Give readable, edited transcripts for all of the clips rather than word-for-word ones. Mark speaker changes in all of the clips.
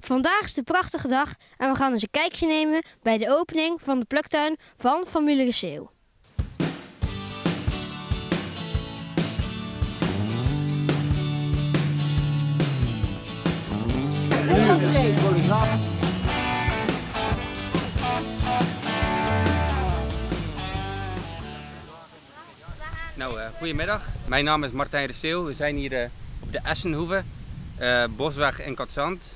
Speaker 1: Vandaag is de prachtige dag en we gaan eens een kijkje nemen bij de opening van de pluktuin van familie Reseeuw.
Speaker 2: Goedemiddag, mijn naam is Martijn Reseeuw. We zijn hier op de Essenhoeve, Bosweg in Katzand.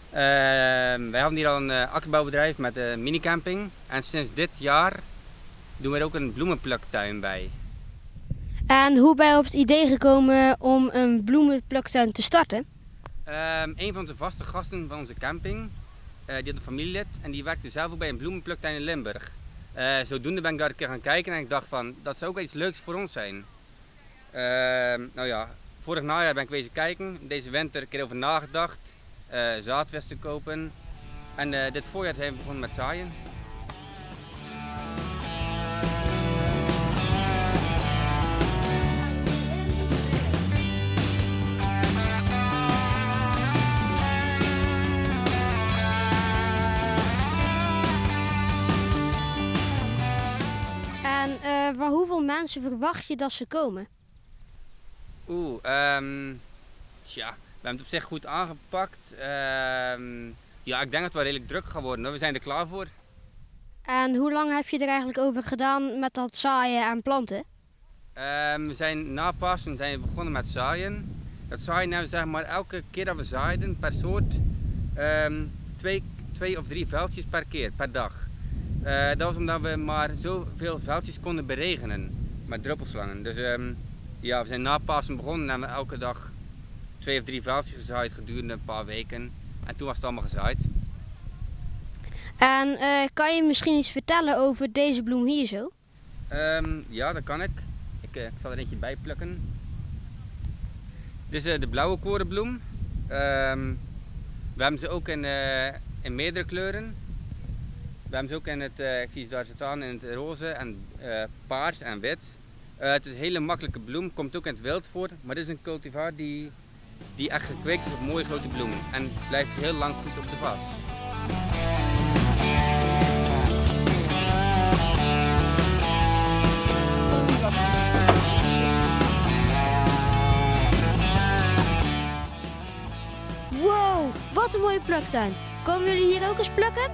Speaker 2: Wij hebben hier al een akkerbouwbedrijf met een minicamping en sinds dit jaar doen we er ook een bloemenpluktuin bij.
Speaker 1: En hoe ben je op het idee gekomen om een bloemenpluktuin te starten?
Speaker 2: Een van onze vaste gasten van onze camping, die had een familielid en die werkte zelf ook bij een bloemenpluktuin in Limburg. Zodoende ben ik daar een keer gaan kijken en ik dacht van, dat zou ook iets leuks voor ons zijn. Vorig najaar ben ik wezen kijken, deze winter een keer over nagedacht, zaadwest te kopen en dit voorjaar zijn we begonnen met zaaien.
Speaker 1: En van hoeveel mensen verwacht je dat ze komen?
Speaker 2: We hebben het op zich goed aangepakt. Ik denk dat het wel redelijk druk gaat worden. We zijn er klaar voor.
Speaker 1: En hoe lang heb je er eigenlijk over gedaan met dat zaaien en planten?
Speaker 2: We zijn na Pasen begonnen met zaaien. Dat zaaien hebben we zeg maar elke keer dat we zaaiden per soort 2 of 3 veldjes per keer, per dag. Dat was omdat we maar zoveel veldjes konden beregenen met druppelslangen. Dus we zijn na Pasen begonnen en hebben we elke dag 2 of 3 veldjes gezaaid gedurende een paar weken. En toen was het allemaal gezaaid.
Speaker 1: En kan je misschien iets vertellen over deze bloem hier zo?
Speaker 2: Ja, dat kan ik. Ik zal er eentje bij plukken. Dit is de blauwe korenbloem. We hebben ze ook in meerdere kleuren. We hebben ze ook in het, ik zie ze daar staan, in het roze en paars en wit. Het is een hele makkelijke bloem, komt ook in het wild voor, maar dit is een cultivar die echt gekweekt is op mooie grote bloemen en blijft heel lang goed op de vas.
Speaker 1: Wow, wat een mooie pluktuin! Komen jullie hier ook eens plukken?